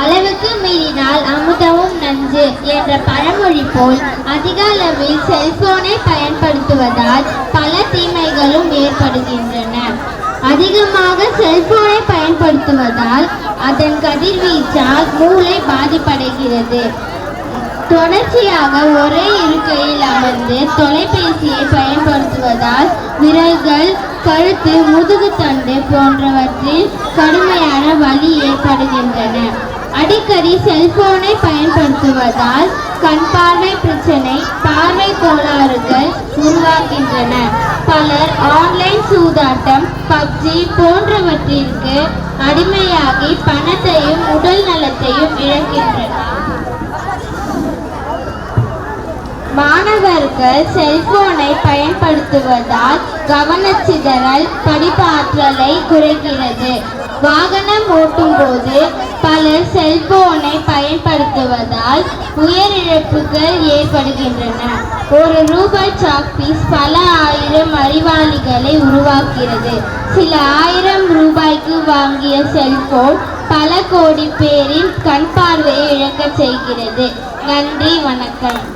அளவுக்கு மீறினால் அமுதமும் நஞ்சு என்ற பழமொழி போல் அதிக அளவில் செல்போனை பயன்படுத்துவதால் பல தீமைகளும் ஏற்படுகின்றன. அதிகமாக செல்போனை பயன்படுத்துவதால் அதன் கதிர்வீச்சால் மூளை பாதிப்படைகிறது. தொடர்ச்சியாக ஒரே இருக்கையில் அமர்ந்து தொலைபேசியை பயன்படுத்துவதால் விரல்கள், கழுத்து, முதுகுத்தண்டு போன்றவற்றில் கடுமையான வலி ஏற்படுகின்றன. அடிக்கடி செல்போனை பயன்படுத்துவதால் கண் பார்வை பிரச்சனை, பார்வை கோளாறுகள் உருவாகின்றன. பலர் ஆன்லைன் சூதாட்டம், பப்ஜி போன்றவற்றிற்கு அடிமையாகி பணத்தையும் உடல் நலத்தையும் இழக்கின்றனர். மாணவர்கள் செல்போனை பயன்படுத்துவதால் கவனச்சிதறல், படிப்பாற்றலை குறைகிறது. வாகனம் ஓட்டும் போது பலர் செல்போனை பயன்படுத்துவதால் உயிரிழப்புகள் ஏற்படுகின்றன. ஒரு ரூபாய் சாக்பீஸ் பல ஆயிரம் அறிவாளிகளை உருவாக்குகிறது. சில ஆயிரம் ரூபாய்க்கு வாங்கிய செல்போன் பல கோடி பேரின் கண் பார்வையை இழக்க செய்கிறது. நன்றி, வணக்கம்.